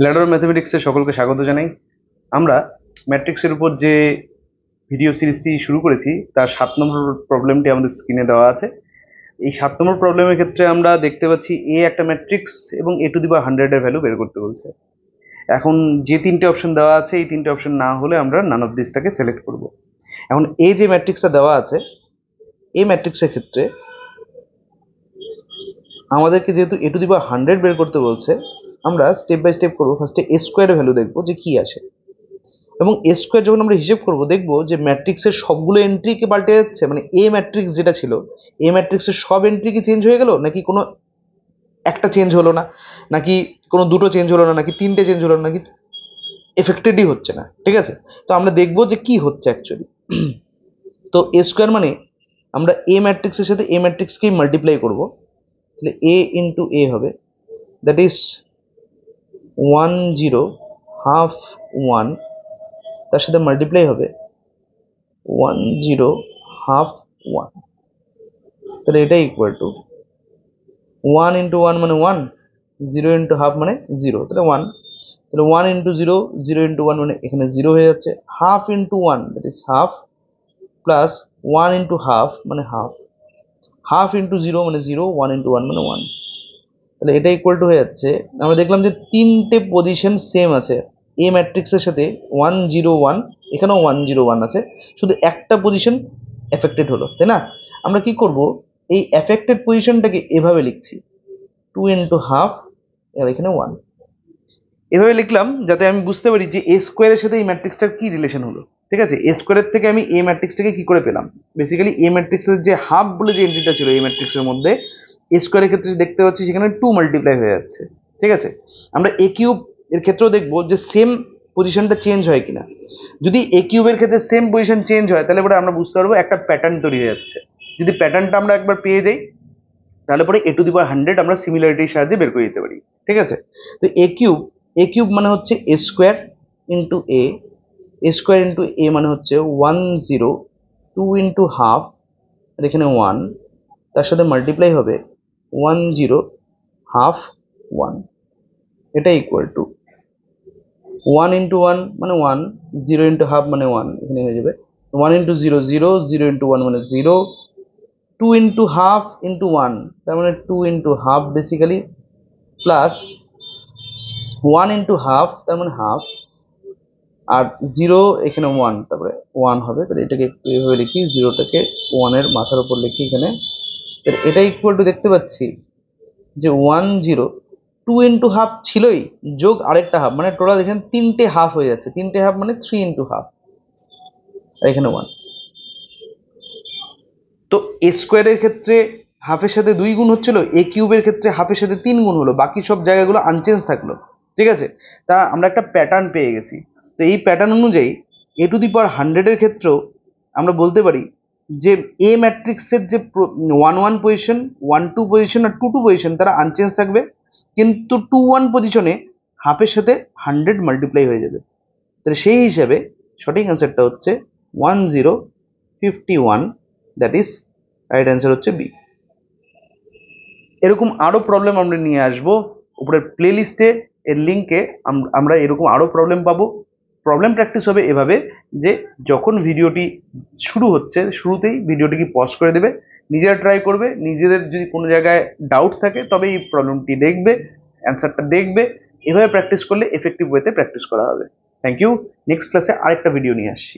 Ladder ম্যাথমেটিক্সে সকলকে স্বাগত জানাই। আমরা ম্যাট্রিক্সের উপর যে ভিডিও সিরিজটি শুরু করেছি তার 7 নম্বর প্রবলেমটি আমাদের স্ক্রিনে দেওয়া আছে। এই 7 নম্বর প্রবলেমের ক্ষেত্রে আমরা দেখতে পাচ্ছি এ একটা ম্যাট্রিক্স এবং a⁴ এর ভ্যালু বের করতে বলছে। এখন যে তিনটে অপশন দেওয়া আছে এই তিনটে অপশন না হলে আমরা নান অফ দিসটাকে সিলেক্ট করব। এখন এই যে ম্যাট্রিক্সটা দেওয়া আছে এই ম্যাট্রিক্সের ক্ষেত্রে আমাদেরকে যেহেতু a⁴ বের করতে বলছে, আমরা স্টেপ বাই স্টেপ করবো। ফার্স্টে a স্কোয়ারের ভ্যালু দেখবো যে কি আসে, এবং a স্কোয়ার যখন আমরা হিসেব করব দেখবো যে ম্যাট্রিক্সের সবগুলো এন্ট্রিকে পাল্টে যাচ্ছে। মানে এ ম্যাট্রিক্স যেটা ছিল এ ম্যাট্রিক্সের সব এন্ট্রি কি চেঞ্জ হয়ে গেল, নাকি কোনো একটা চেঞ্জ হলো না, নাকি কোনো দুটো চেঞ্জ হলো না, নাকি তিনটে চেঞ্জ হলো না, নাকি এফেক্টেডই হচ্ছে না। ঠিক আছে, তো আমরা দেখবো যে কি হচ্ছে অ্যাকচুয়ালি। তো a স্কোয়ার মানে আমরা এ ম্যাট্রিক্সের সাথে এ ম্যাট্রিক্সকেই মাল্টিপ্লাই করব, তাহলে a ইন্টু a হবে, দ্যাট ইজ 1 0 হাফ 1, তার সাথে মাল্টিপ্লাই হবে 1 0 হাফ 1, তাহলে এটা ইকুয়াল টু 1 ইন্টু 1 মানে 1, 0 ইন্টু হাফ মানে 0, তাহলে 1, তাহলে 1 ইন্টু 0, 0 ইন্টু 1 মানে এখানে 0 হয়ে যাচ্ছে। Half into 1 that is half, plus 1 into half মানে হাফ, হাফ ইন্টু 0 মানে 0, 1 ইন্টু 1 মানে 1, তাহলে এটা ইকুয়াল টু হয়ে যাচ্ছে। আমরা দেখলাম যে তিনটে পজিশন সেম আছে এ ম্যাট্রিক্সের সাথে 1 0 1, এখানেও 1 0 1 আছে, শুধু একটা পজিশন এফেক্টেড হলো, তাই না? আমরা কি করব, এই এফেক্টেড পজিশনটাকে এভাবে লিখছি 2 ইন্টু হাফ, আর এখানে 1, এভাবে লিখলাম যাতে আমি বুঝতে পারি যে এ স্কোয়ারের সাথে এই ম্যাট্রিক্সটার কি রিলেশন হলো। ঠিক আছে, এ স্কোয়ারের থেকে আমি এ ম্যাট্রিক্সটাকে কি করে পেলাম। বেসিক্যালি এ ম্যাট্রিক্সের যে হাফ বলে যে এন্ট্রিটা ছিল এই ম্যাট্রিক্সের মধ্যে, এ স্কোয়ারের ক্ষেত্রে দেখতে পাচ্ছি সেখানে 2 মাল্টিপ্লাই হয়ে যাচ্ছে। ঠিক আছে, আমরা এ কিউব এর ক্ষেত্রেও দেখবো যে সেম পজিশনটা চেঞ্জ হয় কিনা। যদি এ কিউবের ক্ষেত্রে সেম পজিশন চেঞ্জ হয় তাহলে পরে আমরা বুঝতে পারবো একটা প্যাটার্ন তৈরি হয়ে যাচ্ছে। যদি প্যাটার্নটা আমরা একবার পেয়ে যাই তাহলে পরে a⁴ আমরা সিমিলারিটির সাহায্যে বের করে দিতে পারি। ঠিক আছে, তো এ কিউব মানে হচ্ছে এ স্কোয়ার ইন্টু এ, এ স্কোয়ার ইন্টু এ মানে হচ্ছে 1 0, 2 ইন্টু হাফ, আর এখানে 1, তার সাথে মাল্টিপ্লাই হবে 1 0 হাফ 1, এটা ইকুয়াল টু 1 ইন্টু 1 মানে 1, 0 ইন্টু হাফ মানে 1, এখানে হয়ে যাবে 1 ইন্টু 0 0, 0 ইন্টু 1 মানে 0, 2 ইন্টু হাফ ইন্টু 1, তার মানে 2 into half basically, plus 1 into half তার মানে হাফ, আর 0 এখানে 1, তারপরে 1 হবে। তাহলে এটাকে একটু এভাবে লিখি, 0টাকে 1 এর মাথার উপর লিখি এখানে, তাহলে এটা ইকুয়াল টু দেখতে পাচ্ছি যে 1 0, 2 ইন্টু হাফ ছিলই, যোগ আরেকটা হাফ, মানে টোটাল এখানে তিনটে হাফ হয়ে যাচ্ছে। তিনটে হাফ মানে 3 ইন্টু হাফ, আর এখানে 1। তো এ স্কোয়ারের ক্ষেত্রে হাফের সাথে 2 গুণ হচ্ছিল, এ কিউবের ক্ষেত্রে হাফের সাথে 3 গুণ হলো, বাকি সব জায়গাগুলো আনচেঞ্জ থাকলো। ঠিক আছে, তা আমরা একটা প্যাটার্ন পেয়ে গেছি। তো এই প্যাটার্ন অনুযায়ী a⁴ এর ক্ষেত্রেও আমরা বলতে পারি যে এ ম্যাট্রিক্সের যে 1 1 পজিশন, 1 2 পজিশন আর 2 2 পজিশন তারা আনচেঞ্জ থাকবে, কিন্তু 2 1 পজিশনে হাফের সাথে 100 মাল্টিপ্লাই হয়ে যাবে। তাহলে সেই হিসাবে সঠিক অ্যান্সারটা হচ্ছে 1 0 51, দ্যাট ইজ রাইট অ্যান্সার হচ্ছে বি। এরকম আরো প্রবলেম আমরা নিয়ে আসবো উপরের প্লে লিস্টে, এর লিঙ্কে আমরা এরকম আরো প্রবলেম পাবো। প্রবলেম প্র্যাকটিস হবে এভাবে যে যখন ভিডিওটি শুরু হচ্ছে শুরুতেই ভিডিওটিকে পজ করে দেবে, নিজেরা ট্রাই করবে, নিজেদের যদি কোনো জায়গায় ডাউট থাকে তবে এই প্রবলেমটি দেখবে, অ্যান্সারটা দেখবে। এভাবে প্র্যাকটিস করলে এফেক্টিভ ওয়েতে প্র্যাকটিস করা হবে। Thank you. নেক্সট ক্লাসে আরেকটা ভিডিও নিয়ে আসছি।